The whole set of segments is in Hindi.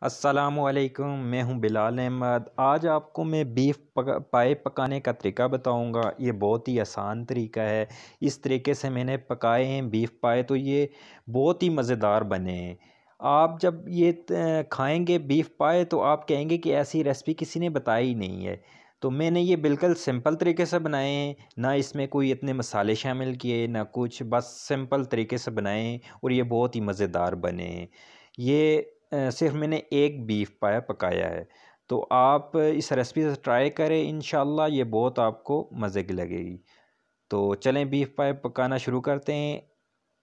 अस्सलामुअलैकुम, मैं हूं बिलाल अहमद। आज आपको मैं पाए पकाने का तरीका बताऊंगा। ये बहुत ही आसान तरीका है। इस तरीके से मैंने पकाए हैं बीफ पाए, तो ये बहुत ही मज़ेदार बने हैं। आप जब ये खाएंगे बीफ पाए तो आप कहेंगे कि ऐसी रेसिपी किसी ने बताई ही नहीं है। तो मैंने ये बिल्कुल सिंपल तरीके से बनाए हैं, ना इसमें कोई इतने मसाले शामिल किए ना कुछ, बस सिंपल तरीके से बनाए हैं और ये बहुत ही मज़ेदार बने हैं। ये सिर्फ मैंने एक बीफ पाया पकाया है। तो आप इस रेसिपी से ट्राई करें, इंशाल्लाह ये बहुत आपको मज़े की लगेगी। तो चलें बीफ पाए पकाना शुरू करते हैं।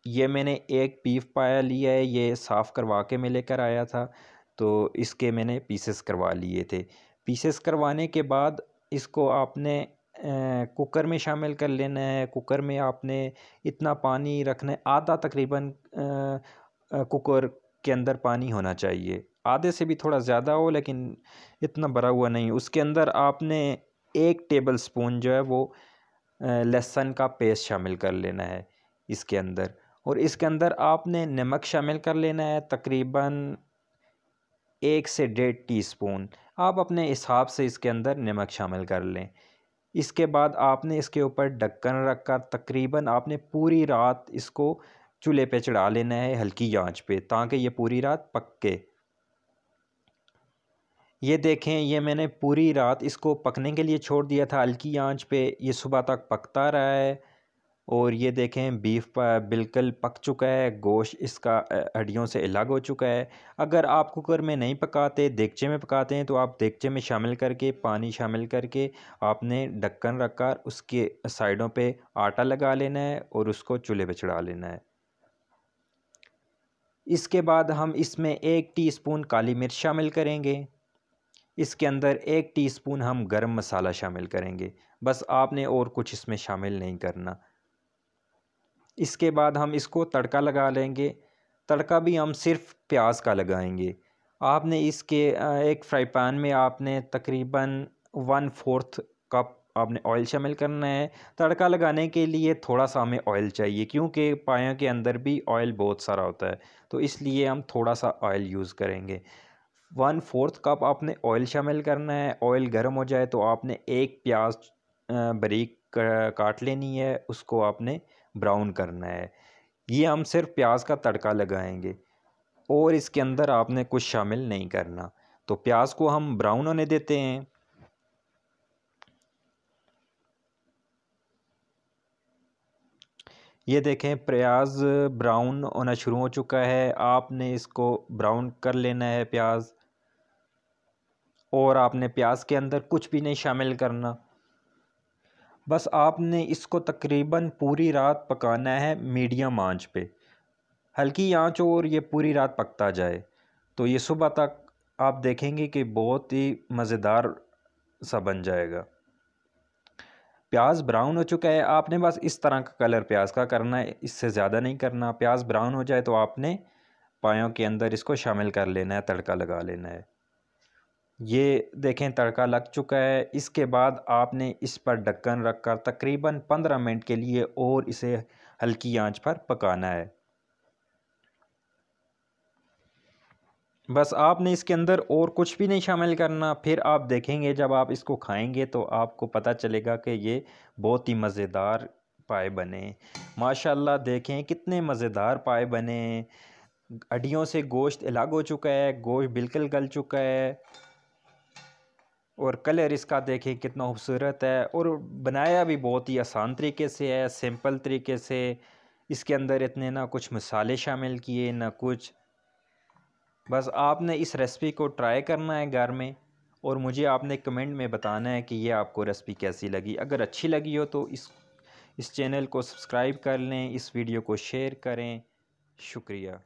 ये मैंने एक बीफ पाया लिया है, ये साफ़ करवा के मैं लेकर आया था। तो इसके मैंने पीसेस करवा लिए थे। पीसेस करवाने के बाद इसको आपने कुकर में शामिल कर लेना है। कुकर में आपने इतना पानी रखना है, आधा तकरीबन कुकर के अंदर पानी होना चाहिए। आधे से भी थोड़ा ज़्यादा हो, लेकिन इतना भरा हुआ नहीं। उसके अंदर आपने 1 टेबल स्पून जो है वो लहसुन का पेस्ट शामिल कर लेना है इसके अंदर। और इसके अंदर आपने नमक शामिल कर लेना है, तकरीबन 1 से 1.5 टीस्पून। आप अपने हिसाब से इसके अंदर नमक शामिल कर लें। इसके बाद आपने इसके ऊपर ढक्कन रख कर तकरीबन आपने पूरी रात इसको चूल्हे पे चढ़ा लेना है हल्की आंच पे, ताकि ये पूरी रात पके। ये देखें, ये मैंने पूरी रात इसको पकने के लिए छोड़ दिया था हल्की आंच पे। ये सुबह तक पकता रहा है। और ये देखें बीफ बिल्कुल पक चुका है, गोश्त इसका हड्डियों से अलग हो चुका है। अगर आप कुकर में नहीं पकाते, देगचे में पकाते हैं, तो आप देगचे में शामिल करके पानी शामिल करके आपने ढक्कन रखकर उसके साइडों पे आटा लगा लेना है और उसको चूल्हे पे चढ़ा लेना है। इसके बाद हम इसमें 1 टीस्पून काली मिर्च शामिल करेंगे। इसके अंदर 1 टीस्पून हम गरम मसाला शामिल करेंगे। बस आपने और कुछ इसमें शामिल नहीं करना। इसके बाद हम इसको तड़का लगा लेंगे। तड़का भी हम सिर्फ प्याज का लगाएंगे। आपने इसके एक फ्राई पैन में आपने तकरीबन 1/4 कप आपने ऑयल शामिल करना है। तड़का लगाने के लिए थोड़ा सा हमें ऑयल चाहिए, क्योंकि पायों के अंदर भी ऑयल बहुत सारा होता है, तो इसलिए हम थोड़ा सा ऑयल यूज़ करेंगे। 1/4 कप आपने ऑयल शामिल करना है। ऑयल गर्म हो जाए तो आपने एक प्याज बारीक काट लेनी है, उसको आपने ब्राउन करना है। ये हम सिर्फ प्याज का तड़का लगाएंगे और इसके अंदर आपने कुछ शामिल नहीं करना। तो प्याज को हम ब्राउन होने देते हैं। ये देखें, प्याज ब्राउन होना शुरू हो चुका है। आपने इसको ब्राउन कर लेना है प्याज, और आपने प्याज के अंदर कुछ भी नहीं शामिल करना। बस आपने इसको तकरीबन पूरी रात पकाना है मीडियम आंच पे, हल्की आंच, और ये पूरी रात पकता जाए। तो ये सुबह तक आप देखेंगे कि बहुत ही मज़ेदार सा बन जाएगा। प्याज ब्राउन हो चुका है। आपने बस इस तरह का कलर प्याज का करना है, इससे ज़्यादा नहीं करना। प्याज ब्राउन हो जाए तो आपने पायों के अंदर इसको शामिल कर लेना है, तड़का लगा लेना है। ये देखें, तड़का लग चुका है। इसके बाद आपने इस पर ढक्कन रखकर तकरीबन 15 मिनट के लिए और इसे हल्की आंच पर पकाना है। बस आपने इसके अंदर और कुछ भी नहीं शामिल करना। फिर आप देखेंगे, जब आप इसको खाएंगे तो आपको पता चलेगा कि ये बहुत ही मज़ेदार पाए बने। माशाल्लाह, देखें कितने मज़ेदार पाए बने। हड्डियों से गोश्त अलग हो चुका है, गोश्त बिल्कुल गल चुका है, और कलर इसका देखें कितना खूबसूरत है। और बनाया भी बहुत ही आसान तरीके से है, सिंपल तरीके से। इसके अंदर इतने ना कुछ मसाले शामिल किए ना कुछ। बस आपने इस रेसिपी को ट्राई करना है घर में, और मुझे आपने कमेंट में बताना है कि ये आपको रेसिपी कैसी लगी। अगर अच्छी लगी हो तो इस चैनल को सब्सक्राइब कर लें, इस वीडियो को शेयर करें। शुक्रिया।